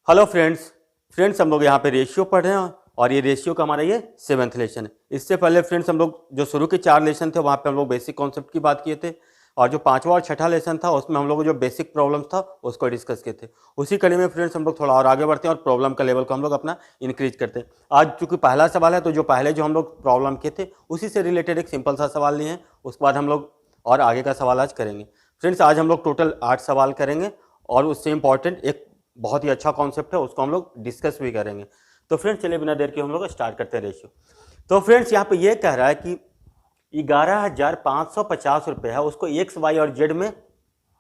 Hello friends हम लोग यहाँ पे रेशियो पढ़ रहे हैं और ये रेशियो का हमारा ये 7th लेसन है। इससे पहले फ्रेंड्स हम लोग जो शुरू के 4 लेसन थे वहाँ पे हम लोग बेसिक कॉन्सेप्ट की बात किए थे और जो 5वां और 6ठा लेसन था उसमें हम लोग जो बेसिक प्रॉब्लम्स था उसको डिस्कस किए थे। उसी कड़ी में फ्रेंड्स हम लोग थोड़ा और आगे बढ़ते हैं और प्रॉब्लम का लेवल को हम लोग अपना इंक्रीज करते हैं। आज चूंकि पहला सवाल है तो जो पहले जो हम लोग प्रॉब्लम किए थे उसी से रिलेटेड एक सिंपल सा सवाल लिए हैं, उसके बाद हम लोग और आगे का सवाल आज करेंगे। फ्रेंड्स आज हम लोग टोटल 8 सवाल करेंगे और उससे इंपॉर्टेंट एक बहुत ही अच्छा कॉन्सेप्ट है, उसको हम लोग डिस्कस भी करेंगे। तो फ्रेंड्स चलिए बिना देर के हम लोग स्टार्ट करते हैं रेशियो। तो फ्रेंड्स यहाँ पे ये कह रहा है कि 11,550 रुपये है, उसको एक्स वाई और जेड में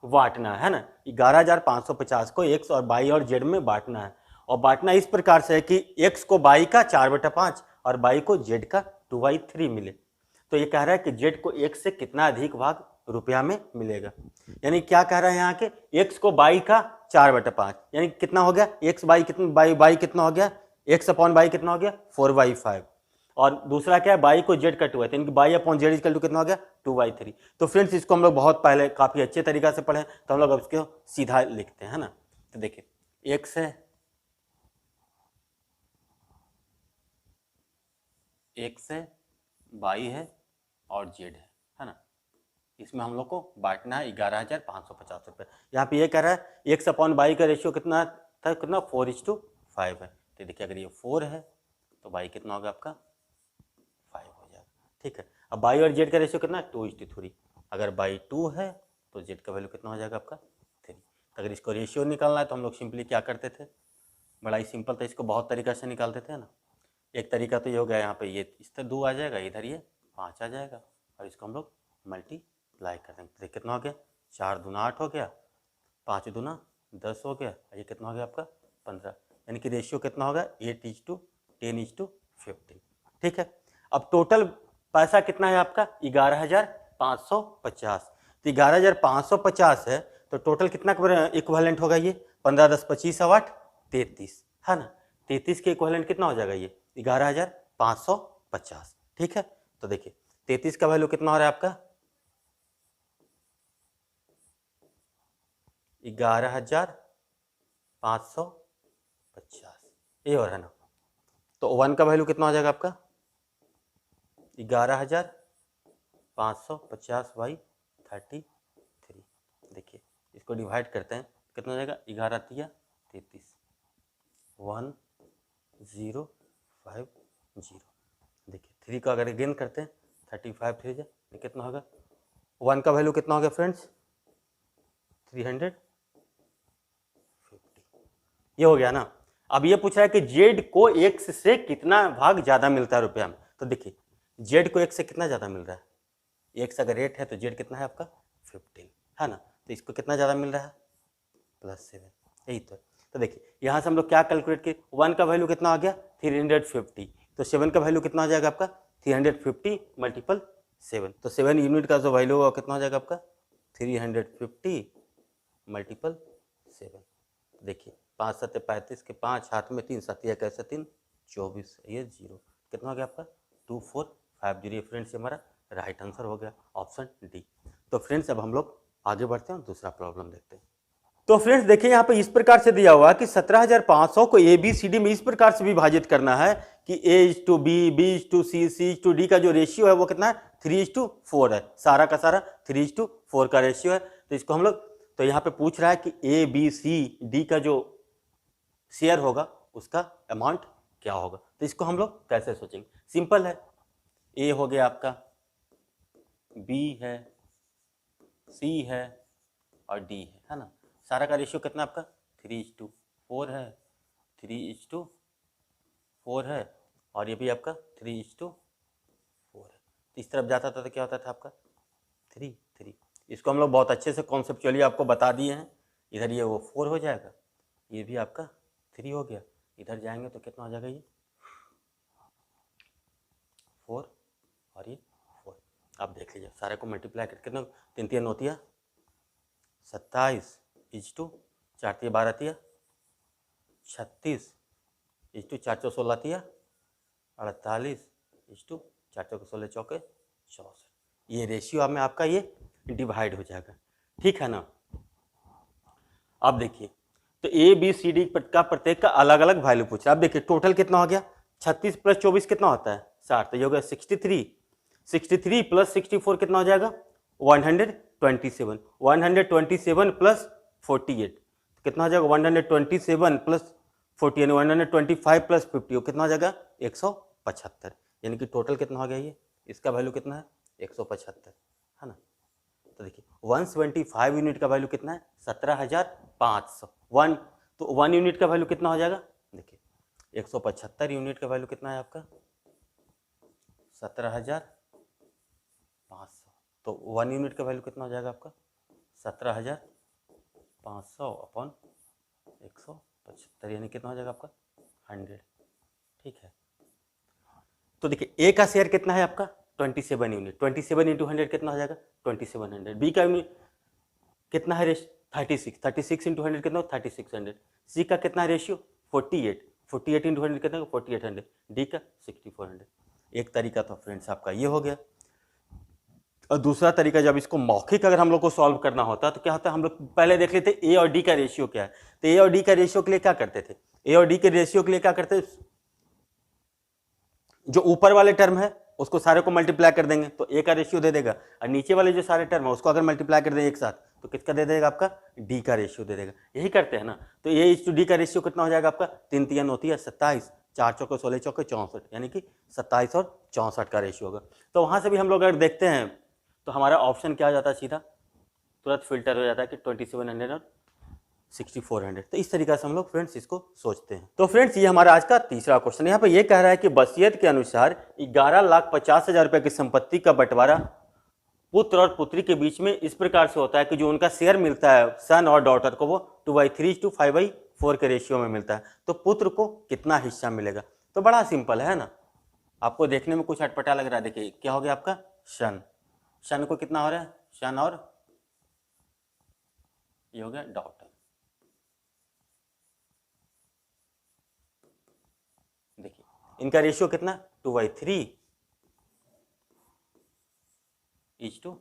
बांटना है ना। 11,550 को एक्स और वाई और जेड में बांटना है और बांटना इस प्रकार से है कि एक्स को वाई का 4/5 और वाई को जेड का 2/3 मिले। तो ये कह रहा है कि जेड को एक्स से कितना अधिक भाग रुपया में मिलेगा। यानी क्या कह रहा है यहाँ के एक्स को बाई का 4/5 यानी कितना हो गया एक्स बाई कितना बाई कितना हो गया एक्स अपॉन बाई कितना हो गया 4/5 और दूसरा क्या है बाई को जेड का 2 है तो by upon z equal to कितना हो गया 2/3। तो फ्रेंड्स इसको हम लोग बहुत पहले काफी अच्छे तरीका से पढ़े तो हम लोग अब इसको सीधा लिखते हैं ना। तो देखिए एक्स है बाई है और जेड है ना। इसमें हम लोग को बांटना है 11,550 रुपये। यहाँ पे ये कह रहा है एक्स अपॉन बाई का रेशियो कितना था, कितना 4:5 है। तो देखिए अगर ये 4 है तो बाई कितना होगा आपका 5 हो जाएगा। ठीक है, अब बाई और जेड का रेशियो कितना 2:3। अगर बाई 2 है तो जेड का वैल्यू कितना हो जाएगा आपका 3। तो अगर इसको रेशियो निकालना है तो हम लोग सिंपली क्या करते थे, बड़ा ही सिंपल था, इसको बहुत तरीका से निकालते थे ना। एक तरीका तो ये हो गया, यहाँ पे ये इस तरह 2 आ जाएगा, इधर ये 5 आ जाएगा और इसको हम लोग मल्टीप्लाई कर देंगे। तो कितना हो गया 4 दूना 8 हो गया, 5 दूना 10 हो गया, ये कितना हो गया आपका 15। यानी कि रेशियो कितना होगा 8:10:15। ठीक है, अब टोटल पैसा कितना है आपका 11,550। तो 11,550 है तो टोटल कितना इक्विवेलेंट होगा ये 15 10 25 8 33 है ना। 33 के इक्विवेलेंट कितना हो जाएगा ये 11,550। ठीक है, तो देखिए 33 का वैल्यू कितना हो रहा है आपका 11,550 ये हो रहा है ना। तो 1 का वैल्यू कितना हो जाएगा आपका 11,550/33। देखिए इसको डिवाइड करते हैं कितना हो जाएगा 11 तिया 33 1050। देखिए 3 का अगर गेन करते हैं 35 3 जाए कितना होगा 1 का वैल्यू कितना हो गया फ्रेंड्स 350। ये हो गया ना। अब ये पूछ रहा है कि जेड को एक्स से कितना भाग ज्यादा मिलता है रुपया में। तो देखिए जेड को एक्स से कितना ज्यादा मिल रहा है, एक्स अगर 8 है तो जेड कितना है आपका 15 है ना। तो इसको कितना ज्यादा मिल रहा है +7, यही तो देखिए यहाँ से हम लोग क्या कैलकुलेट किए 1 का वैल्यू कितना आ गया 350। तो 7 का वैल्यू कितना आ जाएगा आपका 350 × 7। तो 7 यूनिट का जो वैल्यू होगा कितना हो जाएगा आपका 350 × 7। देखिए 5 7 35 के 5 हाथ में 3 7 कैसे 3 24 ये 0 कितना हो गया आपका 2450। फ्रेंड्स हमारा राइट आंसर हो गया ऑप्शन डी। तो फ्रेंड्स अब हम लोग आगे बढ़ते हैं और दूसरा प्रॉब्लम देखते हैं। तो फ्रेंड्स देखिए यहाँ पे इस प्रकार से दिया हुआ है कि 17,500 को ए बी सी डी में इस प्रकार से विभाजित करना है कि A:B B:C C:D का जो रेशियो है वो कितना है 3:4 है। सारा का सारा 3:4 का रेशियो है। तो इसको हम लोग तो यहाँ पे पूछ रहा है कि A B C D का जो शेयर होगा उसका अमाउंट क्या होगा। तो इसको हम लोग कैसे सोचेंगे, सिंपल है, ए हो गया आपका, बी है, सी है और डी है ना। सारा का रेशियो कितना आपका 3:4 है, 3:4 है और ये भी आपका 3:4 है। तो इस तरफ जाता था तो क्या होता था आपका 3 3। इसको हम लोग बहुत अच्छे से कॉन्सेप्चुअली आपको बता दिए हैं। इधर ये वो 4 हो जाएगा, ये भी आपका 3 हो गया, इधर जाएंगे तो कितना हो जाएगा ये 4 और ये 4। आप देख लीजिए सारे को मल्टीप्लाई करके कितना 3 3 होती 27 = 4 3 12 36 = 4 4 16 48 = 4 4 16 चौके 64। ये रेशियो में आपका ये डिवाइड हो जाएगा। ठीक है ना। अब देखिए तो तो ए बी सी डी का प्रत्येक का अलग अलग वैल्यू पूछा। अब देखिए टोटल कितना हो गया, 36 प्लस 24 कितना होता है 60, तो ये हो गया 63, 63 प्लस 64 कितना हो जाएगा 127, 127 प्लस 48 कितना हो जाएगा 127 प्लस 40 यानी 125 प्लस 50 कितना हो जाएगा 175, यानी कि टोटल कितना हो गया ये, इसका वैल्यू कितना है 175 है ना। तो देखिए 175 यूनिट का वैल्यू कितना है 17,500, तो 1 यूनिट का वैल्यू कितना हो जाएगा, देखिए 175 यूनिट का वैल्यू कितना है आपका 17,500, तो 1 यूनिट का वैल्यू कितना हो जाएगा आपका 17,500 अपॉन 175 यानी कितना हो जाएगा आपका 100, ठीक है। तो देखिए ए का शेयर कितना है आपका 27 यूनिट, 27 इंटू 100 कितना हो जाएगा 2700, बी का यूनिट कितना है 36, 36 इंटू 100 कितना हो 3600, सी का कितना है रेशियो 48, 48 इंटू 100 कितना हो 4800, डी का 6400। एक तरीका तो फ्रेंड्स आपका ये हो गया। और दूसरा तरीका जब इसको मौखिक अगर हम लोग को सॉल्व करना होता तो क्या होता है, हम लोग पहले देख लेते ए और डी का रेशियो क्या है। तो ए और डी का रेशियो के लिए क्या करते थे, ए और डी के रेशियो के लिए क्या करते थे, जो ऊपर वाले टर्म है उसको सारे को मल्टीप्लाई कर देंगे तो ए का रेशियो दे देगा, और नीचे वाले जो सारे टर्म है उसको अगर मल्टीप्लाई कर दें एक साथ तो किसका दे देगा आपका डी का रेशियो दे देगा। यही करते हैं ना। तो ए इस टू डी का रेशियो कितना हो जाएगा आपका 3 3 होती है 27, 4 चौके 16 चौके 64, यानी कि 27 और 64 का रेशियो होगा। तो वहां से भी हम लोग अगर देखते हैं तो हमारा ऑप्शन क्या हो जाता है, सीधा तुरंत फिल्टर हो जाता है कि 2700 और 6400। तो इस तरीके से हम लोग फ्रेंड्स इसको सोचते हैं। तो फ्रेंड्स ये हमारा आज का तीसरा क्वेश्चन, यहाँ पे ये कह रहा है कि वसीयत के अनुसार 11,50,000 रुपए की संपत्ति का बंटवारा पुत्र और पुत्री के बीच में इस प्रकार से होता है कि जो उनका शेयर मिलता है सन और डॉटर को वो 2/3 - 5/4 के रेशियो में मिलता है। तो पुत्र को कितना हिस्सा मिलेगा, तो बड़ा सिंपल है ना। आपको देखने में कुछ अटपटा लग रहा है, देखिए क्या हो गया आपका सन, सन को कितना हो रहा है सन और ये हो गया डॉटर। देखिए इनका रेशियो कितना 2/3 =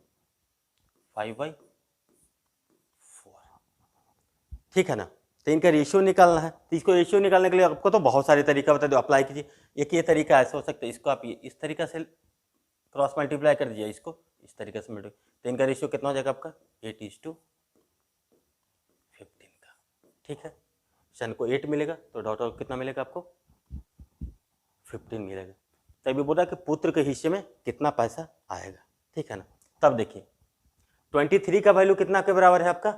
5/4, ठीक है ना। तो इनका रेशियो निकालना है, तो इसको रेशियो निकालने के लिए आपको तो बहुत सारे तरीका बता दो, अप्लाई कीजिए। एक ये तरीका ऐसा हो सकता है, इसको आप इस तरीका से क्रॉस मल्टीप्लाई कर दीजिए, इसको इस तरीके से मल्टीप्लाई, तो इनका रेशियो कितना हो जाएगा आपका 8:15 का, ठीक है। सन को 8 मिलेगा तो डॉटर को कितना मिलेगा आपको 15 मिलेगा। तभी बोला कि पुत्र के हिस्से में कितना पैसा आएगा, ठीक है ना। तब देखिए 23 का वैल्यू कितना के बराबर है आपका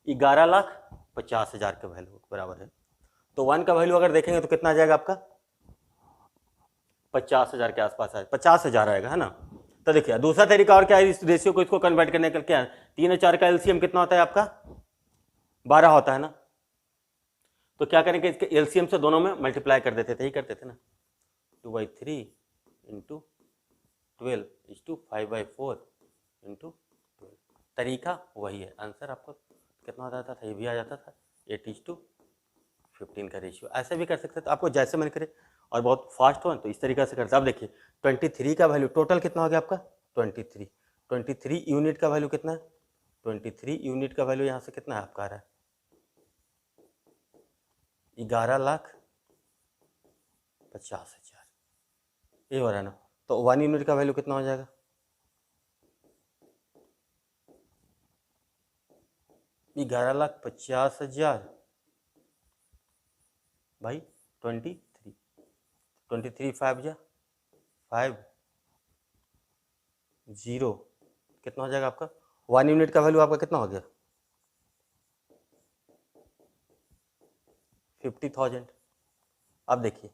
11,50,000 के वैल्यू के बराबर है। तो 1 का वैल्यू अगर देखेंगे तो कितना आ जाएगा आपका 50,000 के आसपास आएगा, 50,000 आएगा, है ना। तो देखिए दूसरा तरीका और क्या है इस रेशियो को इसको कन्वर्ट करने का, क्या है 3 और 4 का एलसीएम कितना होता है आपका 12 होता है ना। तो क्या करेंगे इसके एलसीएम से दोनों में मल्टीप्लाई कर देते थे, यही करते थे ना। 2/3 × 12 = 5/4 × 12, तरीका वही है। आंसर आपको कितना आ जाता था, ये भी आ जाता था 8:15 का रेशियो। ऐसे भी कर सकते थे, आपको जैसे मन करे, और बहुत फास्ट हो तो इस तरीके से करते। अब देखिए 23 का वैल्यू टोटल कितना हो गया आपका 23 यूनिट का वैल्यू कितना है 23 यूनिट का वैल्यू यहाँ से कितना है आपका आ रहा है 11,50,000, ये हो रहा है ना। तो 1 यूनिट का वैल्यू कितना हो जाएगा 11,50,000 भाई 23 5 5 0 कितना हो जाएगा आपका 1 यूनिट का वैल्यू आपका कितना हो गया 50,000। अब देखिए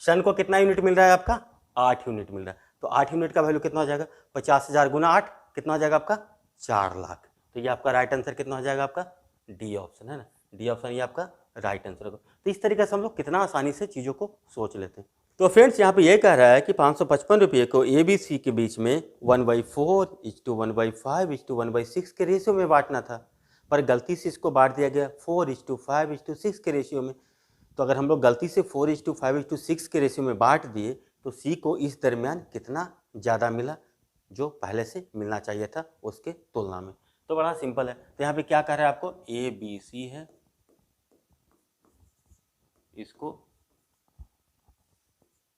सन को कितना यूनिट मिल रहा है आपका 8 यूनिट मिल रहा है। तो 8 यूनिट का वैल्यू कितना हो जाएगा 50,000 × 8 कितना हो जाएगा आपका 4 लाख। तो ये आपका राइट आंसर कितना हो जाएगा आपका डी ऑप्शन, है ना। डी ऑप्शन ये आपका राइट आंसर होगा। तो इस तरीके से हम लोग कितना आसानी से चीज़ों को सोच लेते हैं। तो फ्रेंड्स यहाँ पे ये कह रहा है कि 555 रुपये को ए बी सी के बीच में 1/4 = 1/5 = 1/6 के रेशियो में बांटना था, पर गलती से इसको बांट दिया गया 4:5:6 के रेशियो में। तो अगर हम लोग गलती से 4:5:6 के रेशियो में बांट दिए तो सी को इस दरमियान कितना ज़्यादा मिला जो पहले से मिलना चाहिए था उसके तुलना में। तो बड़ा सिंपल है। तो यहाँ पे क्या कह रहा है आपको ए बी सी है, इसको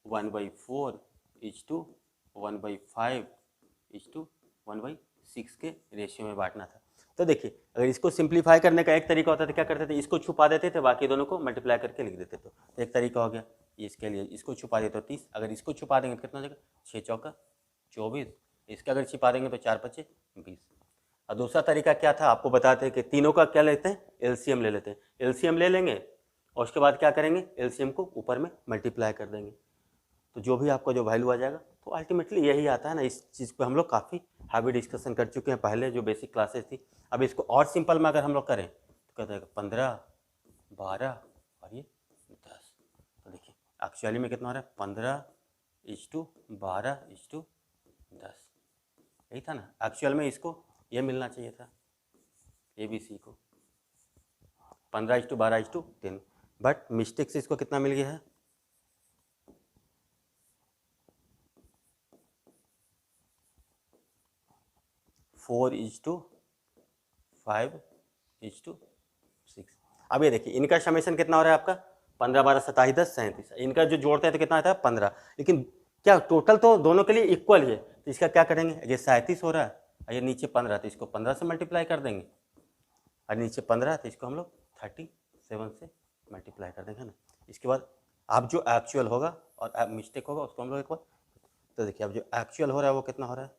1/4:1/5:1/6 के रेशियो में बांटना था। तो देखिए अगर इसको सिंप्लीफाई करने का एक तरीका होता था, क्या करते थे, इसको छुपा देते थे, बाकी दोनों को मल्टीप्लाई करके लिख देते थे। तो एक तरीका हो गया इसके लिए, इसको छुपा देते तो 30, अगर इसको छुपा देंगे तो कितना हो जाएगा, 6 चौका 24, इसका अगर छिपा देंगे तो 4 पचे 20। और दूसरा तरीका क्या था, आपको बताते हैं कि तीनों का क्या लेते हैं, एलसीएम ले लेते हैं। एलसीएम ले लेंगे और उसके बाद क्या करेंगे, एलसीएम को ऊपर में मल्टीप्लाई कर देंगे, तो जो भी आपका जो वैल्यू आ जाएगा, तो अल्टीमेटली यही आता है ना। इस चीज़ पे हम लोग काफ़ी हैवी डिस्कशन कर चुके हैं पहले जो बेसिक क्लासेस थी। अब इसको और सिंपल में अगर हम लोग करें तो कहते हैं 15, 12 और ये 10। तो देखिए एक्चुअली में कितना हो रहा है, 15:12:10, यही था ना एक्चुअल में। इसको ये मिलना चाहिए था ABC को 15:12:10, बट मिस्टेक से इसको कितना मिल गया है, 4:5:6। अब ये देखिए इनका समेशन कितना हो रहा है आपका, 15, 12, 27, 10, 37। इनका जो जोड़ते हैं तो कितना आता है, 15। लेकिन क्या टोटल तो दोनों के लिए इक्वल ही है, तो इसका क्या करेंगे, ये 37 हो रहा है और ये नीचे 15, तो इसको 15 से मल्टीप्लाई कर देंगे, और नीचे 15 तो इसको हम लोग 37 से मल्टीप्लाई कर देंगे ना। इसके बाद आप जो एक्चुअल होगा और मिस्टेक होगा उसको हम लोग एक बार, तो देखिए अब जो एक्चुअल हो रहा है वो कितना हो रहा है,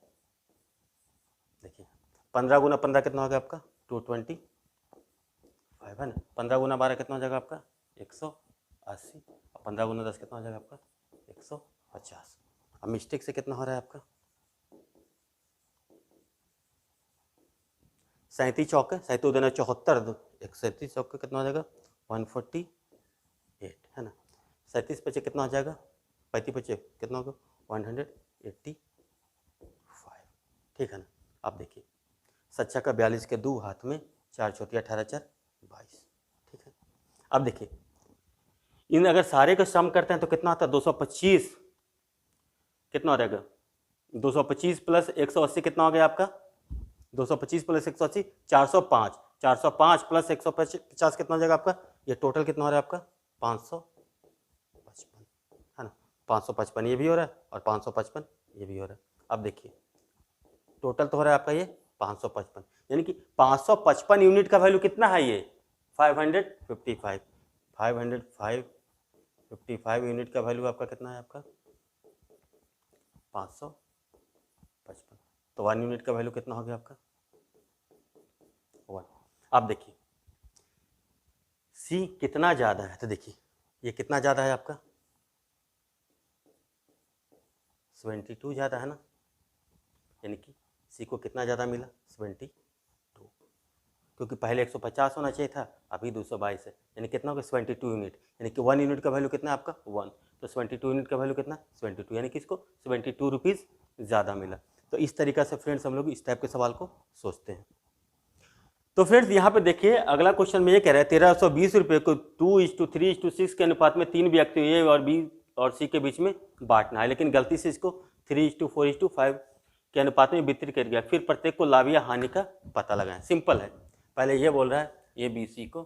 देखिए 15 गुना 15 कितना हो गया आपका, 225 है ना। 15 गुना 12 कितना हो जाएगा आपका, 180, और 15 गुना 10 कितना हो जाएगा आपका, 150। अब मिस्टेक से कितना हो रहा है आपका, 37 चौके 37 देना 74, 137 चौके कितना हो जाएगा, 148 है ना। 37 पचे कितना हो जाएगा, 35 पचे कितना होगा, 185, ठीक है ना। अब देखिए 7 का 42 के 2 हाथ में, 4 चौथी 18 4 22, ठीक है। अब देखिए इन अगर सारे का सम करते हैं तो कितना आता है, 225, कितना हो जाएगा, 225 प्लस 180 कितना हो गया आपका, 225 प्लस 180 405, 405 प्लस 150 कितना हो जाएगा आपका, ये टोटल कितना हो रहा है आपका, 555 है ना। 555 ये भी हो रहा है और 555 ये भी हो रहा है। अब देखिए टोटल तो हो रहा है आपका ये 555, यानी कि 555 यूनिट का वैल्यू कितना है, ये 555, 555 यूनिट का वैल्यू आपका कितना है, आपका 555। तो 1 यूनिट का वैल्यू कितना हो गया आपका, 1। अब देखिए C कितना ज़्यादा है, तो देखिए ये कितना ज़्यादा है आपका, 72 ज़्यादा है ना, यानी कि C को कितना ज़्यादा मिला, 72, क्योंकि पहले 150 होना चाहिए था, अभी 222 है, यानी कितना होगा 72 यूनिट, यानी कि 1 यूनिट का वैल्यू कितना है आपका 1, तो 72 यूनिट का वैल्यू कितना 72, यानी कि इसको 72 रुपीज़ ज़्यादा मिला। तो इस तरीक़ा से फ्रेंड्स हम लोग इस टाइप के सवाल को सोचते हैं। तो फ्रेंड्स यहाँ पे देखिए अगला क्वेश्चन में ये कह रहा है 1320 रुपये को 2:3:6 के अनुपात में 3 व्यक्तियों A और B और C के बीच में बांटना है, लेकिन गलती से इसको 3:4:5 के अनुपात में वितरित कर गया, फिर प्रत्येक को लाभ या हानि का पता लगाएं। सिंपल है, पहले ये बोल रहा है ABC को,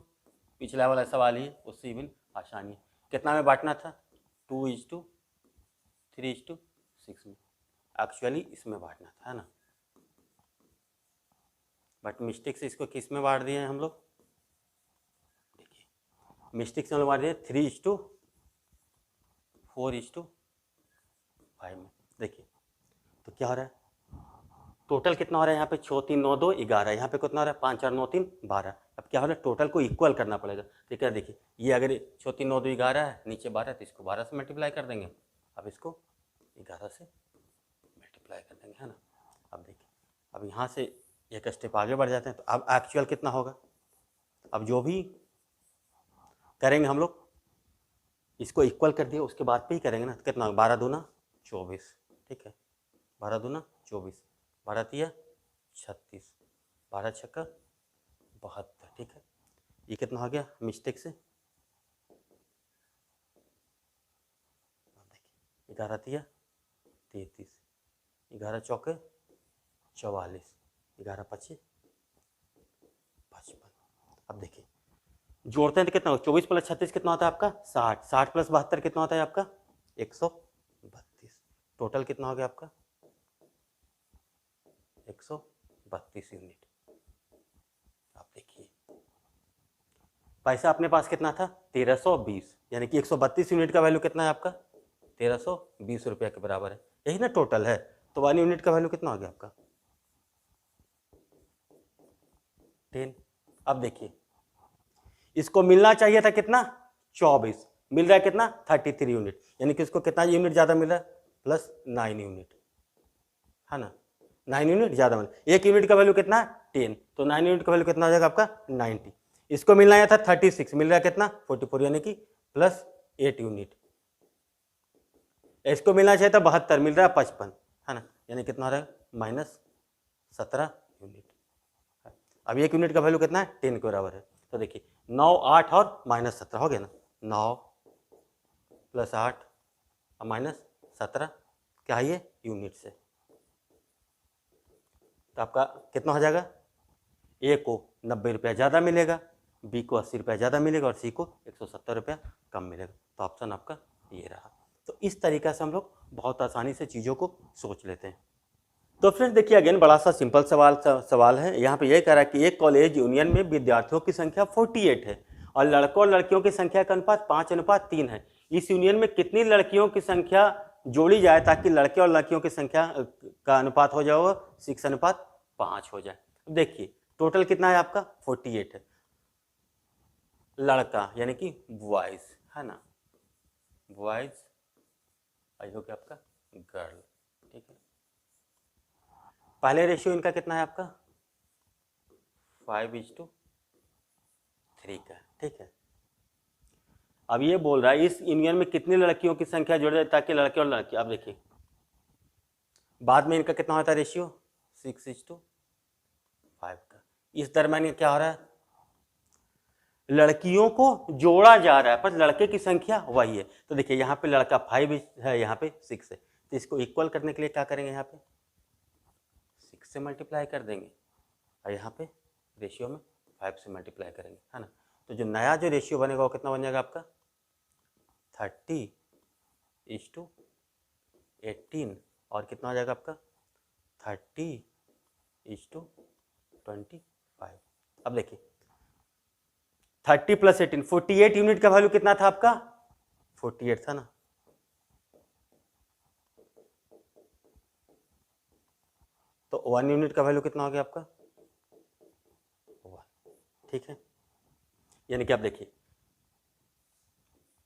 पिछला वाला सवाल ही उससे भी आसानी है। कितना में बांटना था, 2:3:6 में, एक्चुअली इसमें बांटना था, है ना, बट मिस्टेक से इसको किस में बांट दिए हैं हम लोग, देखिए मिस्टेक से हम लोग बांट दिए 3:4:5 में। देखिए तो क्या हो रहा है, टोटल कितना हो रहा है यहाँ पे 6 3 9 2 11, यहाँ पे कितना हो रहा है 5 4 9 3 12। अब क्या हो रहा है, टोटल को इक्वल करना पड़ेगा। ठीक है, देखिए ये अगर 6 3 9 2 11 है, नीचे 12 तो इसको 12 से मल्टीप्लाई कर देंगे, अब इसको 11 से मल्टीप्लाई कर देंगे, है ना। अब देखिए अब यहाँ से एक स्टेप आगे बढ़ जाते हैं, तो अब एक्चुअल कितना होगा, अब जो भी करेंगे हम लोग इसको इक्वल कर दिए, उसके बाद पे ही करेंगे ना, तो कितना 12 दूना 24, ठीक है, 12 दूना 24, 12 तिया 36, 12 छक्का 72, ठीक है। ये कितना हो गया मिस्टेक से, देखिए 11 तिया 33, 11 चौके 44, 11 पच्चीस 55। अब देखिए जोड़ते हैं तो कितना होगा, 24 प्लस 36 कितना होता है आपका 60, 60 प्लस 72 कितना होता है आपका 132, टोटल कितना हो गया आपका 132 यूनिट। आप देखिए पैसा अपने पास कितना था 1320, यानी कि 132 यूनिट का वैल्यू कितना है आपका 1320 रुपया के बराबर है, यही ना टोटल है। तो 1 यूनिट का वैल्यू कितना हो गया आपका 10। अब देखिए इसको मिलना चाहिए था कितना 24, मिल रहा है कितना 33 यूनिट, यानी कि इसको कितना यूनिट ज़्यादा मिल रहा है प्लस 9 यूनिट, है ना 9 यूनिट ज़्यादा मिल, 1 यूनिट का वैल्यू कितना है 10, तो 9 यूनिट का वैल्यू कितना हो जाएगा आपका 90। इसको मिलना आया था 36, मिल रहा है कितना 44, यानी कि प्लस 8 यूनिट। इसको मिलना चाहिए था 72, मिल रहा है 55, है ना, यानी कितना हो रहा है माइनस 17 यूनिट। अब 1 यूनिट का वैल्यू कितना है 10 के बराबर है, तो देखिए 9, 8 और माइनस 17 हो गया ना, 9 प्लस 8 और माइनस 17 क्या है ये यूनिट से। तो आपका कितना हो जाएगा, ए को 90 रुपया ज़्यादा मिलेगा, बी को 80 रुपया ज़्यादा मिलेगा और सी को 170 रुपया कम मिलेगा। तो ऑप्शन आपका ये रहा। तो इस तरीक़ा से हम लोग बहुत आसानी से चीज़ों को सोच लेते हैं। तो फ्रेंड्स देखिए अगेन बड़ा सा सिंपल सवाल है। यहाँ पे ये कह रहा है कि एक कॉलेज यूनियन में विद्यार्थियों की संख्या 48 है और लड़कों और लड़कियों की संख्या का अनुपात 5:3 है। इस यूनियन में कितनी लड़कियों की संख्या जोड़ी जाए ताकि लड़के और लड़कियों की संख्या का अनुपात हो जाए 6:5 हो जाए। देखिए टोटल कितना है आपका 48 है, लड़का यानी कि बॉयज, है ना, बॉयज आई हो गया आपका गर्ल, ठीक है। पहले रेशियो इनका कितना है आपका 5:3 का, ठीक है। अब ये बोल रहा है इस यूनियन में कितनी लड़कियों की संख्या जोड़ जाए ताकि लड़के और लड़की, आप देखिए बाद में इनका कितना होता है रेशियो 6:5 का। इस दरम्यान ये क्या हो रहा है, लड़कियों को जोड़ा जा रहा है पर लड़के की संख्या वही है। तो देखिए यहाँ पे लड़का 5 है, यहाँ पे 6 है, तो इसको इक्वल करने के लिए क्या करेंगे, यहाँ पे 6 से मल्टीप्लाई कर देंगे और यहाँ पे रेशियो में 5 से मल्टीप्लाई करेंगे, है ना। तो जो नया जो रेशियो बनेगा वो कितना बन जाएगा आपका 30:18 और कितना हो जाएगा आपका 30:25। अब देखिए 30 + 18 48 यूनिट का वैल्यू कितना था आपका 48 था ना, तो 1 यूनिट का वैल्यू कितना हो गया आपका 1, ठीक है। यानी कि आप देखिए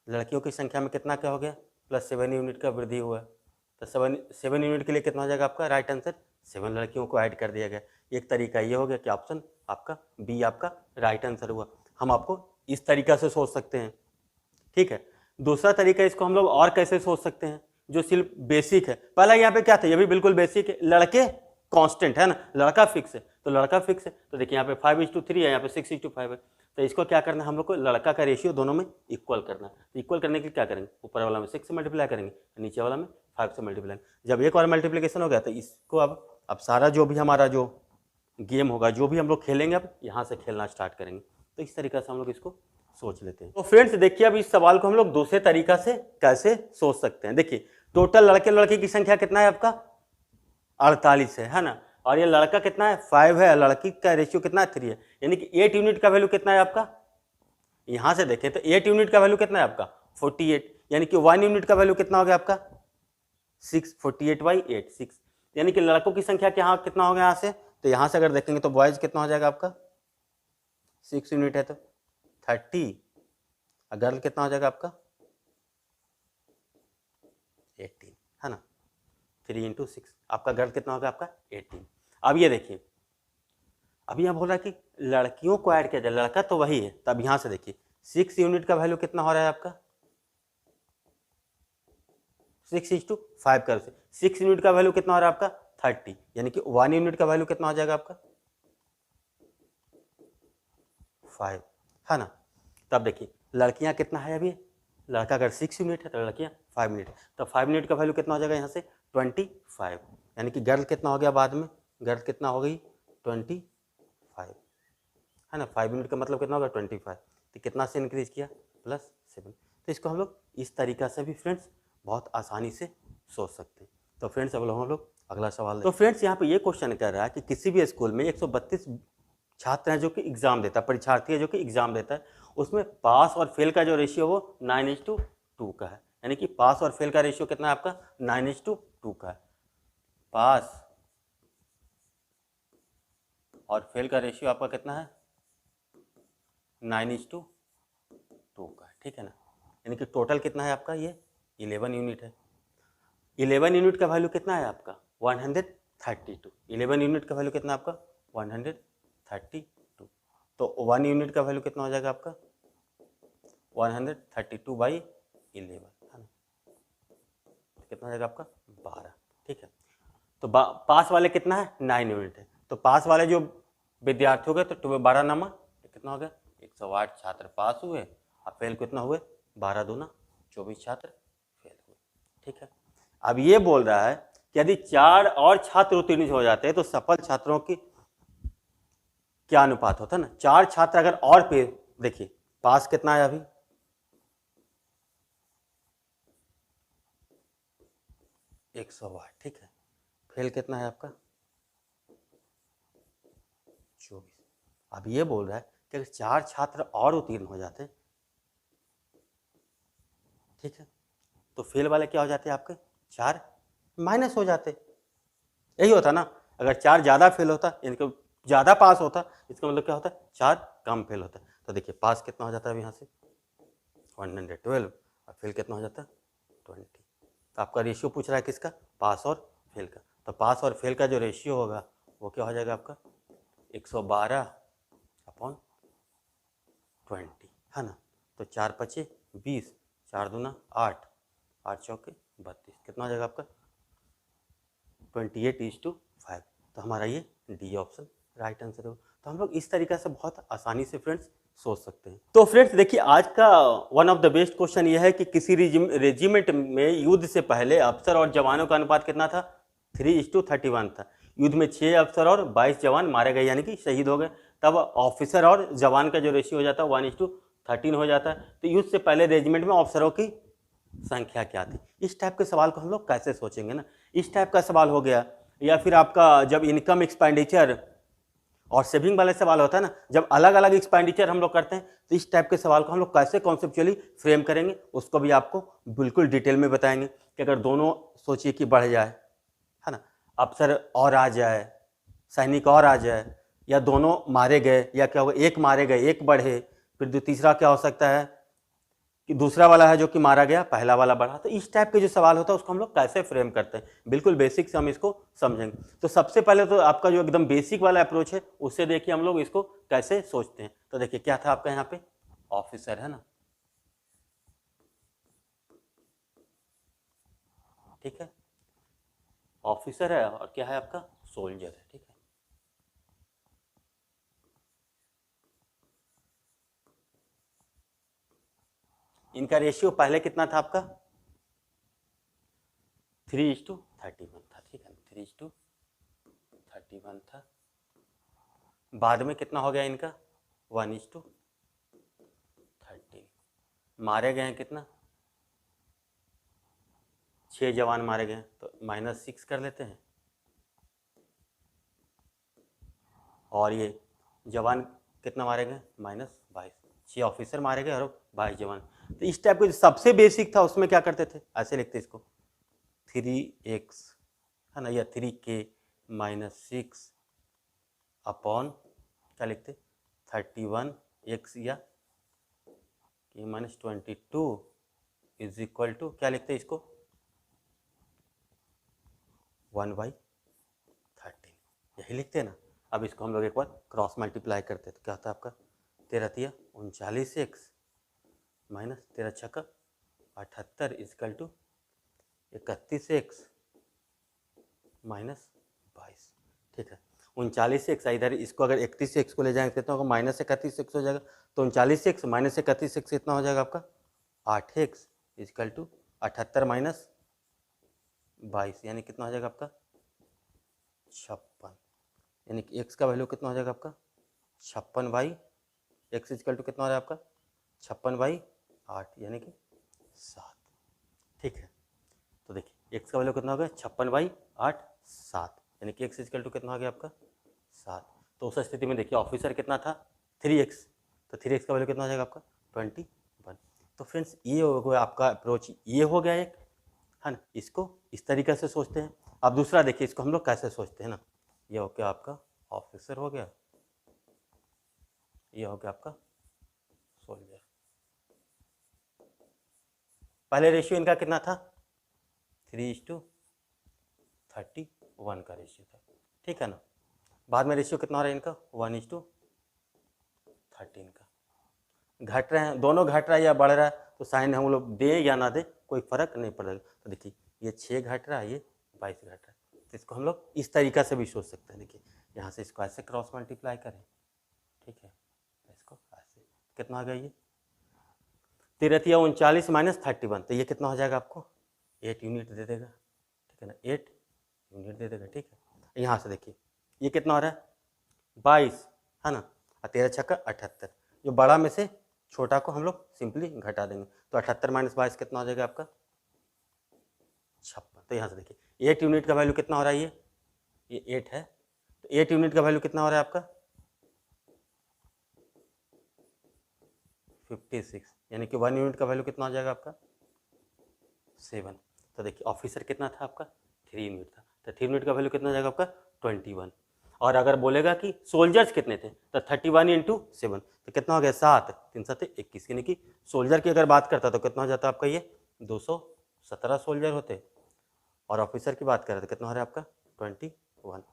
लड़कियों की संख्या में कितना क्या हो गया +7 यूनिट का वृद्धि हुआ, तो 7 यूनिट के लिए कितना हो जाएगा आपका राइट आंसर 7 लड़कियों को ऐड कर दिया गया। एक तरीका ये हो गया कि ऑप्शन आपका बी आपका राइट आंसर हुआ। हम आपको इस तरीका से सोच सकते हैं, ठीक है। दूसरा तरीका इसको हम लोग और कैसे सोच सकते हैं जो सिर्फ बेसिक है। पहला यहाँ पे क्या था, ये भी बिल्कुल बेसिक है, लड़के कांस्टेंट है ना, लड़का फिक्स है, तो लड़का फिक्स है, तो देखिए यहाँ पे 5:3 है, यहाँ पे 6:5 है, तो इसको क्या करना है हम लोग को लड़का का रेशियो दोनों में इक्वल करना है। तो इक्वल करने के लिए क्या करेंगे, ऊपर वाला में 6 से मल्टीप्लाई करेंगे, नीचे वाला में 5 से मल्टीप्लाई। जब एक और मल्टीप्लिकेशन हो गया तो इसको अब सारा जो भी हमारा जो गेम होगा, जो भी हम लोग खेलेंगे, अब यहाँ से खेलना स्टार्ट करेंगे। तो इस तरीके से हम लोग इसको सोच लेते हैं। तो फ्रेंड्स देखिए अब इस सवाल को हम लोग दूसरे तरीका से कैसे सोच सकते हैं। देखिए टोटल लड़के लड़की की संख्या कितना है आपका 48 है ना, और ये लड़का कितना है 5 है, लड़की का रेशियो कितना है 3 है, यानी कि 8 यूनिट का वैल्यू कितना है आपका, यहां से देखें तो 8 यूनिट का वैल्यू कितना है आपका 48, यानी कि 1 यूनिट का वैल्यू कितना हो गया आपका 6, 48/8 6, यानी कि लड़कों की संख्या यहाँ कितना हो गया यहाँ से, तो यहां से अगर देखेंगे तो बॉयज कितना हो जाएगा आपका 6 यूनिट है तो 30, गर्ल कितना हो जाएगा आपका 18, है ना, 3 × 6, आपका गर्ल कितना होगा आपका 18। अब ये देखिए अभी यहाँ बोल रहा है कि लड़कियों को ऐड किया जाए, लड़का तो वही है, तब यहां से देखिए 6 यूनिट का वैल्यू कितना हो रहा है आपका 6:5 कर से 6 यूनिट का वैल्यू कितना हो रहा है आपका 30, यानी कि 1 यूनिट का वैल्यू कितना हो जाएगा आपका 5, है ना। तब देखिए लड़कियां कितना है, अभी लड़का अगर 6 यूनिट है तो लड़कियां 5 यूनिट है, तो 5 यूनिट का वैल्यू कितना हो जाएगा यहाँ से 25, यानी कि गर्ल कितना हो गया बाद में, गर्ल कितना हो गई 25, है ना, 5 यूनिट का मतलब कितना होगा 25, तो कितना से इंक्रीज किया, +7। तो इसको हम लोग इस तरीका से भी फ्रेंड्स बहुत आसानी से सोच सकते हैं। तो फ्रेंड्स अब हम लोग अगला सवाल। तो फ्रेंड्स यहाँ पे ये क्वेश्चन कर रहा है कि किसी भी स्कूल में 132 छात्र हैं जो कि एग्जाम देता है, परीक्षार्थी है जो कि एग्जाम देता है, उसमें पास और फेल का जो रेशियो वो 9:2 का है। यानी कि पास और फेल का रेशियो कितना है आपका, 9:2 का है। पास और फेल का रेशियो आपका कितना है, 9:2 का है, ठीक है ना। यानी कि टोटल कितना है आपका, ये 11 यूनिट है। 11 यूनिट का वैल्यू कितना है आपका, 132। 11 यूनिट का वैल्यू कितना आपका, 132। तो 1 यूनिट का वैल्यू कितना हो जाएगा आपका, 132/11, है ना। कितना हो जाएगा आपका, 12, ठीक है। तो पास वाले कितना है, 9 यूनिट है। तो पास वाले जो विद्यार्थी हो गए तो 12 नंबर कितना हो गया, 108 छात्र पास हुए, और फेल कितना हुए, 12 दूना 24 छात्र फेल हुए, ठीक है। अब ये बोल रहा है कि यदि 4 और छात्र उत्तीर्ण हो जाते हैं तो सफल छात्रों की क्या अनुपात होता है ना। 4 छात्र अगर और पे, देखिए पास कितना है अभी, 108, ठीक है। फेल कितना है आपका, 24। अब ये बोल रहा है कि अगर 4 छात्र और उत्तीर्ण हो जाते, ठीक है, तो फेल वाले क्या हो जाते हैं आपके, 4 माइनस हो जाते। यही होता ना, अगर 4 ज़्यादा फेल होता इनके ज़्यादा पास होता, इसका मतलब क्या होता है, 4 कम फेल होता। तो देखिए पास कितना हो जाता है अब यहाँ से 112, और फेल कितना हो जाता है 20। तो आपका रेशियो पूछ रहा है किसका, पास और फेल का। तो पास और फेल का जो रेशियो होगा वो क्या हो जाएगा आपका, 112/20, है ना। तो 4 × 5 = 20, 4 दूना 8, 8 चौके 32, कितना हो जाएगा आपका 28:5। तो हमारा ये डी ऑप्शन राइट आंसर होगा। तो हम लोग इस तरीके से बहुत आसानी से फ्रेंड्स सोच सकते हैं। तो फ्रेंड्स देखिए आज का one of the best question ये है कि किसी रेजिमेंट में युद्ध से पहले अफसर और जवानों का अनुपात कितना था, 3:31 था। युद्ध में 6 अफसर और 22 जवान मारे गए यानी कि शहीद हो गए, तब ऑफिसर और जवान का जो रेशियो हो जाता है 1:13 हो जाता है। तो युद्ध से पहले रेजिमेंट में अफसरों की संख्या क्या थी। इस टाइप के सवाल को हम लोग कैसे सोचेंगे ना, इस टाइप का सवाल हो गया। या फिर आपका जब इनकम एक्सपेंडिचर और सेविंग वाले सवाल होता है ना, जब अलग अलग एक्सपेंडिचर हम लोग करते हैं, तो इस टाइप के सवाल को हम लोग कैसे कॉन्सेप्चुअली फ्रेम करेंगे उसको भी आपको बिल्कुल डिटेल में बताएंगे। कि अगर दोनों सोचिए कि बढ़ जाए, है ना, अफसर और आ जाए, सैनिक और आ जाए, या दोनों मारे गए, या क्या होगा एक मारे गए एक बढ़े, फिर तीसरा क्या हो सकता है कि दूसरा वाला है जो कि मारा गया, पहला वाला बढ़ा। तो इस टाइप के जो सवाल होता है उसको हम लोग कैसे फ्रेम करते हैं, बिल्कुल बेसिक से हम इसको समझेंगे। तो सबसे पहले तो आपका जो एकदम बेसिक वाला अप्रोच है उससे देखिए हम लोग इसको कैसे सोचते हैं। तो देखिए क्या था आपका यहाँ पे, ऑफिसर है ना, ठीक है, ऑफिसर है, और क्या है आपका सोल्जर है, ठीक है। इनका रेशियो पहले कितना था आपका, 3:31 था, ठीक है, 3:31 था। बाद में कितना हो गया इनका, 1:13। मारे गए हैं कितना, 6 जवान मारे गए, तो -6 कर लेते हैं। और ये जवान कितना मारे गए, -22। 6 ऑफिसर मारे गए और 22 जवान। तो इस टाइप का सबसे बेसिक था उसमें क्या करते थे, ऐसे लिखते इसको 3x, है ना, या 3k -6 अपॉन क्या लिखते 31x, या k -22 इज इक्वल टू क्या लिखते इसको 1/13, यही लिखते हैं ना। अब इसको हम लोग एक बार क्रॉस मल्टीप्लाई करते हैं तो क्या होता है आपका 13 39x माइनस 13 छक्का 78 इजकल टू 31x -22, ठीक है। 39x इधर इसको अगर 31x को ले जाएंगे कितना होगा, -31x हो जाएगा। तो 39x -31x कितना हो जाएगा आपका 8x इजकल टू 78 - 22, यानी कितना हो जाएगा आपका 56। यानी कि x का वैल्यू कितना हो जाएगा आपका 56/x इजकल टू कितना हो जाएगा आपका 56/8 यानी कि 7। ठीक है, तो देखिए x का वैल्यू कितना हो गया 56/8 7 यानी कि x इक्वल टू कितना हो गया आपका 7। तो उस स्थिति में देखिए ऑफिसर कितना था 3x, तो 3x का वैल्यू कितना हो जाएगा आपका 21। तो फ्रेंड्स ये हो गया आपका अप्रोच, ये हो गया एक, है ना, इसको इस तरीके से सोचते हैं। अब दूसरा देखिए इसको हम लोग कैसे सोचते हैं ना, ये हो गया आपका ऑफिसर हो गया, ये हो गया आपका सोल्जर। पहले रेशियो इनका कितना था 3:31 का रेशियो था, ठीक है ना। बाद में रेशियो कितना हो रहा है इनका 1:13 का। घट रहे हैं दोनों, घट रहा है या बढ़ रहा है, तो साइन हम लोग दें या ना दें कोई फर्क नहीं पड़ेगा। तो देखिए ये 6 घट रहा है, ये 22 घट रहा है, तो इसको हम लोग इस तरीका से भी सोच सकते हैं। देखिए यहाँ से इसको ऐसे क्रॉस मल्टीप्लाई करें, ठीक है, इसको ऐसे कितना आ गया ये 39 - 31, तो ये कितना हो जाएगा आपको 8 यूनिट दे देगा, ठीक है ना, 8 यूनिट दे देगा। ठीक है, यहाँ से देखिए ये कितना हो रहा है 22, है ना, और 13 छक्का 78, जो बड़ा में से छोटा को हम लोग सिंपली घटा देंगे, तो 78 - 22 कितना हो जाएगा आपका 56। तो यहाँ से देखिए 8 यूनिट का वैल्यू कितना हो रहा है, ये 8 है, तो 8 यूनिट का वैल्यू कितना हो रहा है आपका 56, यानी कि 1 यूनिट का वैल्यू कितना हो जाएगा आपका 7। तो देखिए ऑफिसर कितना था आपका 3 यूनिट था, तो 3 यूनिट का वैल्यू कितना हो जाएगा आपका 21। और अगर बोलेगा कि सोल्जर्स कितने थे, तो 31 × 7, तो कितना हो गया 7, 3 7 21, यानी कि सोल्जर की अगर बात करता तो कितना हो जाता आपका ये 217 सोल्जर होते, और ऑफिसर की बात करें तो कितना हो रहा है आपका 21।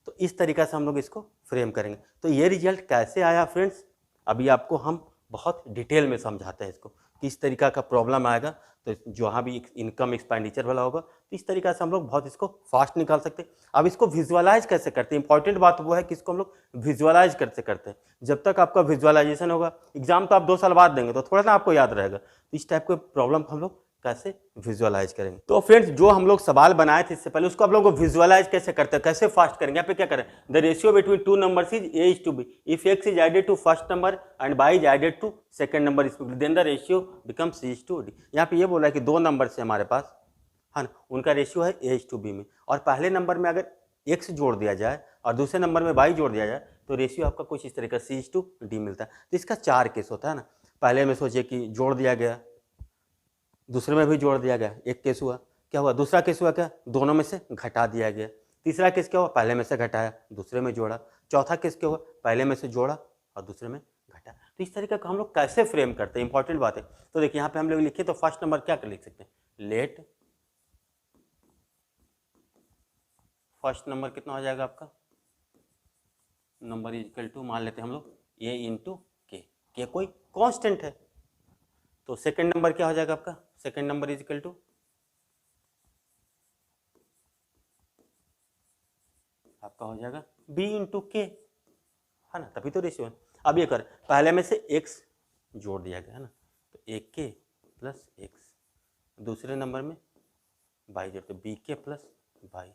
तो इस तरीका से हम लोग इसको फ्रेम करेंगे। तो ये रिजल्ट कैसे आया फ्रेंड्स, अभी आपको हम बहुत डिटेल में समझाते हैं इसको, किस तरीका का प्रॉब्लम आएगा। तो जहाँ भी इनकम एक्सपेंडिचर वाला होगा, तो इस तरीका से हम लोग बहुत इसको फास्ट निकाल सकते हैं। अब इसको विजुअलाइज कैसे करते हैं, इंपॉर्टेंट बात वो है कि इसको हम लोग विजुअलाइज कैसे करते हैं। जब तक आपका विजुअलाइजेशन होगा, एग्जाम तो आप 2 साल बाद देंगे तो थोड़ा सा आपको याद रहेगा, तो इस टाइप के प्रॉब्लम हम लोग कैसे विजुअलाइज करेंगे। तो फ्रेंड्स जो हम लोग सवाल बनाए थे इससे पहले, उसको आप लोगों को विजुअलाइज कैसे करते हैं, कैसे फास्ट करेंगे। यहाँ पे क्या करें, the ratio between 2 numbers is A:B, if x is added to first number and y is added to second number, then the ratio becomes C:D। यहाँ पे ये बोला है कि 2 नंबर से हमारे पास, है ना, उनका रेशियो है A:B में, और पहले नंबर में अगर x जोड़ दिया जाए और दूसरे नंबर में y जोड़ दिया जाए, तो रेशियो आपका कुछ इस तरह का C:D मिलता है। तो इसका 4 केस होता है ना, पहले में सोचिए कि जोड़ दिया गया, दूसरे में भी जोड़ दिया गया, एक केस हुआ, क्या हुआ दूसरा केस हुआ, क्या दोनों में से घटा दिया गया, तीसरा केस क्या हुआ पहले में से घटाया दूसरे में जोड़ा, चौथा केस क्या हुआ पहले में से जोड़ा और दूसरे में घटा। तो इस तरीके का हम लोग कैसे फ्रेम करते हैं, इंपॉर्टेंट बात है। तो देखिए यहाँ पे हम लोग लिखे, तो फर्स्ट नंबर क्या कर लिख सकते हैं, लेट फर्स्ट नंबर कितना हो जाएगा आपका, नंबर इक्वल टू मान लेते हैं हम लोग A × K कोई कांस्टेंट है, तो सेकंड नंबर क्या हो जाएगा आपका, second number is equal to आपका हो जाएगा B × K, है ना, तभी तो रेशियो है। अब ये कर, पहले में से x जोड़ दिया गया है ना, तो AK + x, दूसरे नंबर में y जोड़ते BK + y,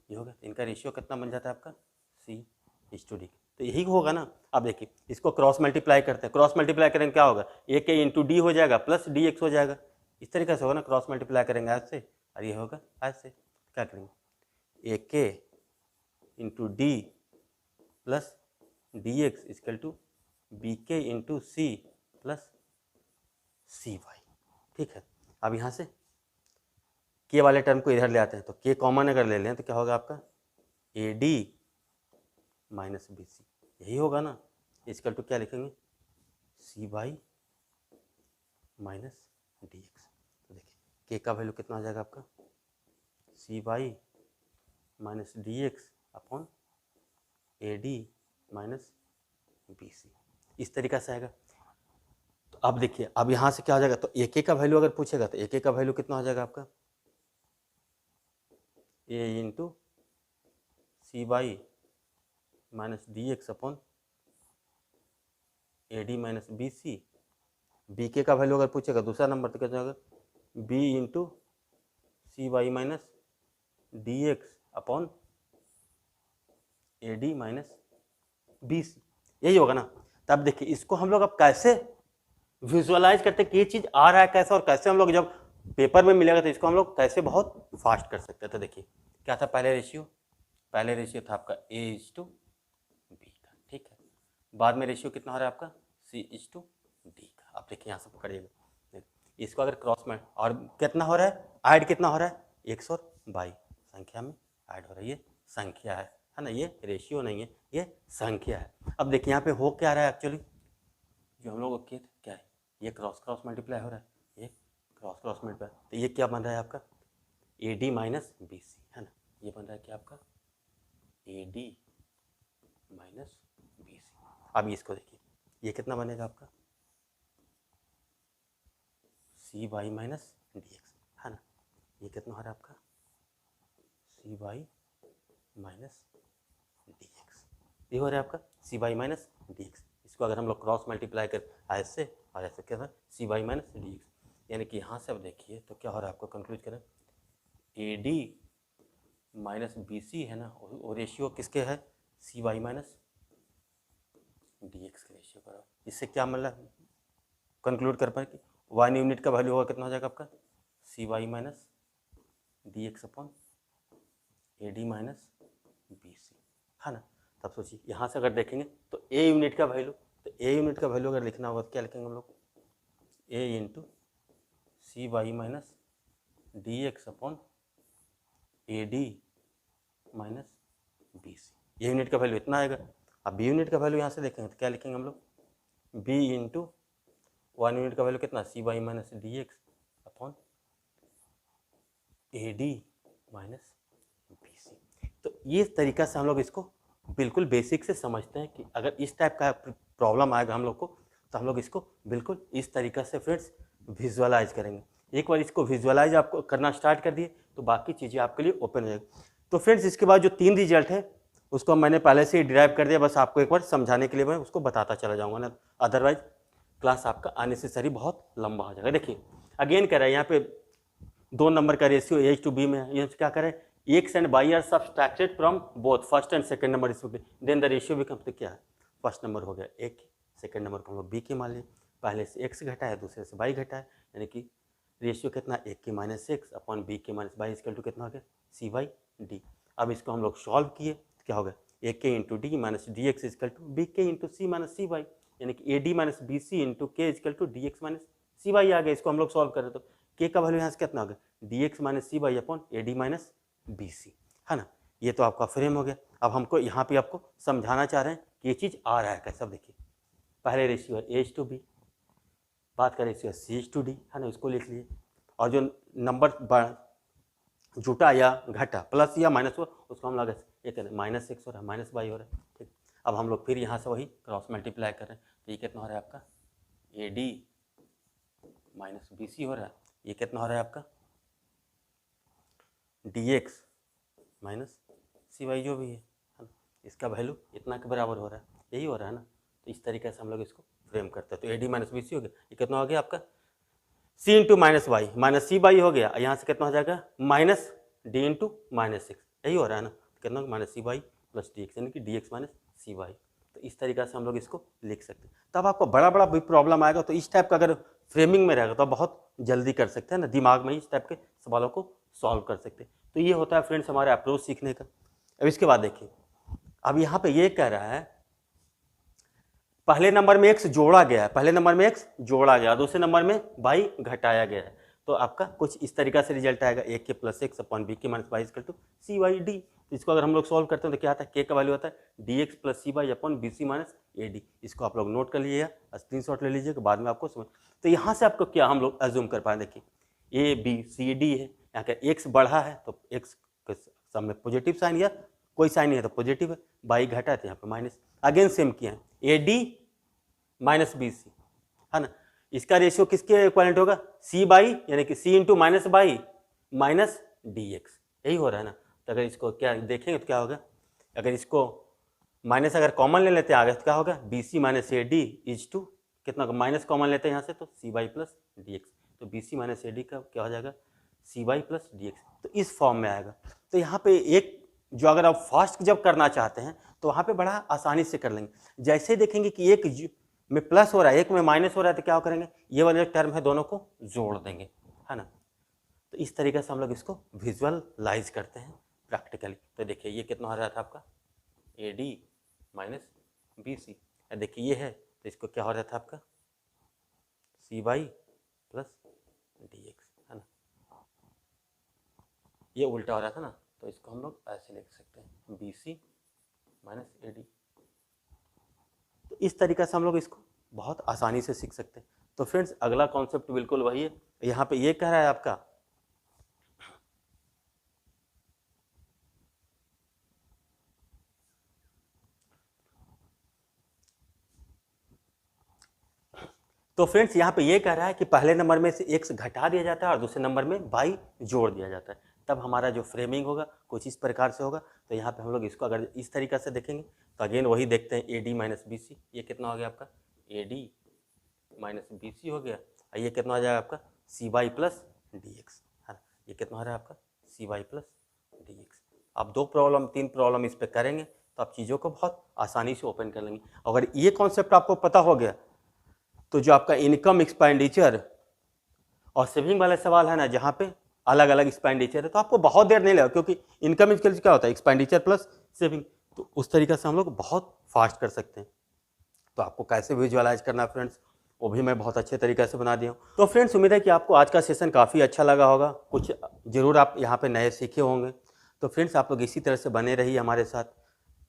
ये हो गया। इनका रेशियो कितना बन जाता है आपका C:D, तो यही होगा ना। अब देखिए इसको क्रॉस मल्टीप्लाई करते हैं, क्रॉस मल्टीप्लाई करेंगे क्या होगा, AK × D हो जाएगा प्लस DX हो जाएगा, इस तरीके से होगा ना, क्रॉस मल्टीप्लाई करेंगे ऐसे और ये होगा ऐसे, क्या करेंगे AK × D + DX = BK × C + CY, ठीक है। अब यहाँ से K वाले टर्म को इधर ले आते हैं, तो K कॉमन अगर ले लें तो क्या होगा आपका AD - BC, यही होगा ना, इक्वल टू क्या लिखेंगे CY - DX। तो देखिए K का वैल्यू कितना हो जाएगा आपका CY - DX upon AD - BC, इस तरीका से आएगा। तो अब देखिए अब यहाँ से क्या हो जाएगा, तो AK का वैल्यू अगर पूछेगा तो AK का वैल्यू कितना हो जाएगा आपका A × CY - DX upon AD - BC, BK का वैल्यू अगर पूछेगा दूसरा नंबर तो क्या जाएगा B × CY - DX upon AD - BC, यही होगा ना। तब देखिए इसको हम लोग अब कैसे विजुअलाइज करते कि ये चीज आ रहा है कैसे, और कैसे हम लोग जब पेपर में मिलेगा तो इसको हम लोग कैसे बहुत फास्ट कर सकते हैं। तो देखिए क्या था पहले रेशियो था आपका A:B का, ठीक है। बाद में रेशियो कितना हो रहा है आपका C:D का। आप देखिए यहाँ से पकड़िएगा, इसको अगर क्रॉस में, और कितना हो रहा है ऐड, कितना हो रहा है 100 और 22 संख्या में ऐड हो रहा है, ये संख्या है ना, ये रेशियो नहीं है, ये संख्या है। अब देखिए यहाँ पे हो क्या रहा है एक्चुअली, जो हम लोग किए थे क्या है, ये क्रॉस मल्टीप्लाई हो रहा है, ये क्रॉस मल्टीप्लाई, तो ये क्या बन रहा है आपका AD माइनस BC, है ना, ये बन रहा है क्या आपका AD माइनस BC। अब इसको देखिए ये कितना बनेगा आपका CY माइनस DX, है ना, ये कितना हो रहा है आपका CY माइनस DX, ये हो रहा है आपका CY माइनस DX। इसको अगर हम लोग क्रॉस मल्टीप्लाई कर ऐसे और ऐसे क्या है CY माइनस DX, यानी कि यहाँ से अब देखिए तो क्या हो रहा है आपको कंक्लूड करें AD माइनस BC है ना, वो रेशियो किसके है CY माइनस DX के रेशियो का। इससे क्या मतलब कंक्लूड कर पाए कि 1 यूनिट का वैल्यू होगा कितना हो जाएगा आपका CY minus DX upon AD minus BC, है ना। तब सोचिए यहाँ से अगर देखेंगे तो A यूनिट का वैल्यू, तो A यूनिट का वैल्यू अगर लिखना होगा तो क्या लिखेंगे हम लोग A into CY minus DX upon AD minus BC, ये यूनिट का वैल्यू इतना आएगा। अब B यूनिट का वैल्यू यहाँ से देखेंगे तो क्या लिखेंगे हम लोग B इंटू 1 यूनिट का वैल्यू कितना CY minus DX upon AD minus BC। तो ये तरीका से हम लोग इसको बिल्कुल बेसिक से समझते हैं कि अगर इस टाइप का प्रॉब्लम आएगा हम लोग को तो हम लोग इसको बिल्कुल इस तरीका से फ्रेंड्स विजुअलाइज करेंगे। एक बार इसको विजुअलाइज आपको करना स्टार्ट कर दिए तो बाकी चीज़ें आपके लिए ओपन हो जाएगी। तो फ्रेंड्स इसके बाद जो 3 रिजल्ट है उसको मैंने पहले से ही डिराइव कर दिया, बस आपको एक बार समझाने के लिए मैं उसको बताता चला जाऊँगा ना, अदरवाइज क्लास आपका अननेसेसरी बहुत लंबा हो जाएगा। देखिए अगेन कह रहा है यहाँ पे 2 नंबर का रेशियो A:B में है, ये क्या करें X and Y are subtracted from both first and second number then the ratio become, तो क्या है फर्स्ट नंबर हो गया A की, सेकंड नंबर को हम लोग B के मान लिए, पहले से X घटा है दूसरे से Y घटा है, यानी कि रेशियो कितना A की माइनस एक्स अपॉन B के माइनस वाई इक्वल टू कितना हो गया CY/D। अब इसको हम लोग सॉल्व किए क्या हो गया AK into D minus D x equal to B K into C minus CY, यानी कि AD minus BC into K equal to DX minus CY आ गया। इसको हम लोग सॉल्व करें तो के का वैल्यू यहाँ से कितना हो गया DX minus CY upon AD minus BC, है ना। ये तो आपका फ्रेम हो गया। अब हमको यहाँ पे आपको समझाना चाह रहे हैं कि ये चीज़ आ रहा है कैसे। अब देखिए पहले रेशियो है A:B, बात करें रेशियो C:D, है ना, इसको लिख लिए, और जो नंबर जुटा या घटा प्लस या माइनस हुआ उसको हम लगा एक माइनस एक्स हो रहा है माइनस वाई हो रहा है, ठीक। अब हम लोग फिर यहाँ से वही क्रॉस मल्टीप्लाई कर रहे हैं तो ये कितना हो रहा है आपका AD माइनस BC हो रहा है, ये कितना हो रहा है आपका DX माइनस CY जो भी है ना, इसका वैल्यू इतना के बराबर हो रहा है, यही हो रहा है ना। तो इस तरीके से हम लोग इसको फ्रेम करते हैं। तो AD माइनस BC हो गया, ये कितना हो गया आपका C into minus y minus CY हो गया, यहाँ से कितना हो जाएगा minus D into minus x, यही हो रहा है ना। तो कितना माइनस CY प्लस DX, यानी कि DX माइनस CY। तो इस तरीके से हम लोग इसको लिख सकते हैं। तब आपको बड़ा बड़ा भी प्रॉब्लम आएगा तो इस टाइप का अगर फ्रेमिंग में रहेगा तो बहुत जल्दी कर सकते हैं ना, दिमाग में ही इस टाइप के सवालों को सॉल्व कर सकते हैं। तो ये होता है फ्रेंड्स हमारे अप्रोच सीखने का। अब इसके बाद देखिए अब यहाँ पे ये कह रहा है पहले नंबर में x जोड़ा गया है, पहले नंबर में x जोड़ा गया, दूसरे नंबर में y घटाया गया है, तो आपका कुछ इस तरीका से रिजल्ट आएगा a K plus x upon B K minus y equal to CY/D। तो इसको अगर हम लोग सॉल्व करते हैं तो क्या आता है k का वैल्यू आता है dx plus CY upon BC minus AD। इसको आप लोग नोट कर लीजिएगा, स्क्रीनशॉट ले लीजिएगा, बाद में आपको समझ। तो यहाँ से आपको क्या हम लोग एज्यूम कर पाए, देखिए ABCD है, यहाँ का x बढ़ा है तो x के सामने पॉजिटिव साइन या कोई साइन नहीं है तो पॉजिटिव है, y घटा है तो यहाँ पे माइनस। अगेन सेम किया है AD माइनस BC, है ना, इसका रेशियो किसके इक्विवेलेंट होगा CY, यानी कि C into minus by minus DX, यही हो रहा है ना। तो अगर इसको क्या देखेंगे तो क्या होगा, अगर इसको माइनस अगर कॉमन ले लेते हैं आगे तो क्या होगा BC minus AD is to कितना माइनस कॉमन लेते हैं यहाँ से तो CY प्लस DX, तो BC माइनस AD का क्या हो जाएगा CY प्लस DX, तो इस फॉर्म में आएगा। तो यहाँ पे एक जो अगर आप फास्ट जब करना चाहते हैं तो वहाँ पे बड़ा आसानी से कर लेंगे। जैसे देखेंगे कि एक में प्लस हो रहा है, एक में माइनस हो रहा है, तो क्या करेंगे, ये वाले टर्म है दोनों को जोड़ देंगे, है ना। तो इस तरीके से हम लोग इसको विजुअलाइज करते हैं प्रैक्टिकली। तो देखिए ये कितना हो रहा था आपका A D minus B C, देखिए ये है तो इसको क्या हो रहा था आपका सी बाई प्लस डी एक्स, है ना। ये उल्टा हो रहा था ना, तो इसको हम लोग ऐसे लिख सकते हैं B C minus A D. तो इस तरीके से हम लोग इसको बहुत आसानी से सीख सकते हैं। तो फ्रेंड्स अगला कॉन्सेप्ट बिल्कुल वही है, यहाँ पे ये कह रहा है आपका तो फ्रेंड्स यहाँ पे ये कह रहा है कि पहले नंबर में से x घटा दिया जाता है और दूसरे नंबर में y जोड़ दिया जाता है, तब हमारा जो फ्रेमिंग होगा कुछ इस प्रकार से होगा। तो यहाँ पे हम लोग इसको अगर इस तरीक़े से देखेंगे तो अगेन वही देखते हैं A D minus B C, ये कितना हो गया आपका A D minus B C हो गया, और ये कितना हो जाएगा आपका C y plus D x, है ना। ये कितना हो रहा है आपका C y plus D x. आप 2 प्रॉब्लम 3 प्रॉब्लम इस पर करेंगे तो आप चीज़ों को बहुत आसानी से ओपन कर लेंगे। अगर ये कॉन्सेप्ट आपको पता हो गया तो जो आपका इनकम एक्सपेंडिचर और सेविंग वाला सवाल है ना, जहाँ पे अलग अलग एक्सपेंडिचर है, तो आपको बहुत देर नहीं लगेगा, क्योंकि इनकम एक्सपेंडिचर क्या होता है एक्सपेंडिचर प्लस सेविंग, तो उस तरीके से हम लोग बहुत फास्ट कर सकते हैं। तो आपको कैसे विजुअलाइज करना है फ्रेंड्स, वो भी मैं बहुत अच्छे तरीके से बना दिया हूँ। तो फ्रेंड्स उम्मीद है कि आपको आज का सेशन काफ़ी अच्छा लगा होगा, कुछ ज़रूर आप यहाँ पे नए सीखे होंगे। तो फ्रेंड्स आप लोग इसी तरह से बने रहिए हमारे साथ।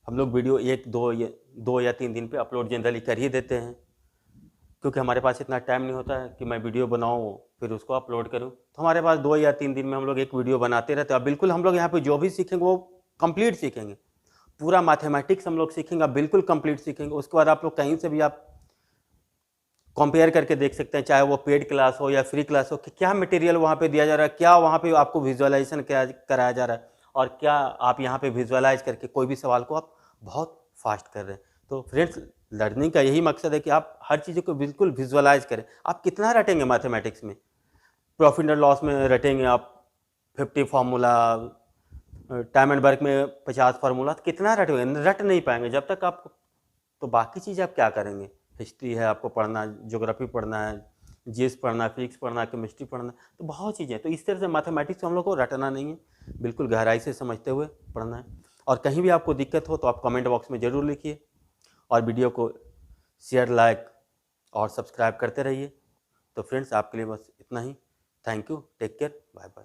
हम लोग वीडियो 1 2 या 3 दिन पे अपलोड जनरली कर ही देते हैं, क्योंकि हमारे पास इतना टाइम नहीं होता है कि मैं वीडियो बनाऊँ फिर उसको अपलोड करूँ। तो हमारे पास 2 या 3 दिन में हम लोग एक वीडियो बनाते रहते हैं। बिल्कुल हम लोग यहाँ पे जो भी सीखेंगे वो कंप्लीट सीखेंगे, पूरा मैथमेटिक्स हम लोग सीखेंगे, आप बिल्कुल कंप्लीट सीखेंगे। उसके बाद आप लोग कहीं से भी आप कंपेयर करके देख सकते हैं, चाहे वो पेड क्लास हो या फ्री क्लास हो, कि क्या मटेरियल वहाँ पे दिया जा रहा है, क्या वहाँ पे आपको विजुअलाइजेशन कराया जा रहा है, और क्या आप यहाँ पे विजुअलाइज करके कोई भी सवाल को आप बहुत फास्ट कर रहे हैं। तो फ्रेंड्स लर्निंग का यही मकसद है कि आप हर चीज़ को बिल्कुल विजुअलाइज करें। आप कितना रटेंगे मैथमेटिक्स में, प्रॉफिट एंड लॉस में रटेंगे आप 50 फार्मूला, टाइम एंड वर्क में 50 फार्मूला, तो कितना रटेंगे, रट नहीं पाएंगे जब तक आप। तो बाकी चीज़ आप क्या करेंगे, हिस्ट्री है आपको पढ़ना, ज्योग्राफी पढ़ना है, जीएस पढ़ना है, फिजिक्स पढ़ना है, केमिस्ट्री पढ़ना है, तो बहुत चीज़ें। तो इस तरह से मैथमेटिक्स हम लोग को रटना नहीं है, बिल्कुल गहराई से समझते हुए पढ़ना है। और कहीं भी आपको दिक्कत हो तो आप कमेंट बॉक्स में ज़रूर लिखिए, और वीडियो को शेयर, लाइक और सब्सक्राइब करते रहिए। तो फ्रेंड्स आपके लिए बस इतना ही। Thank you, take care, bye bye.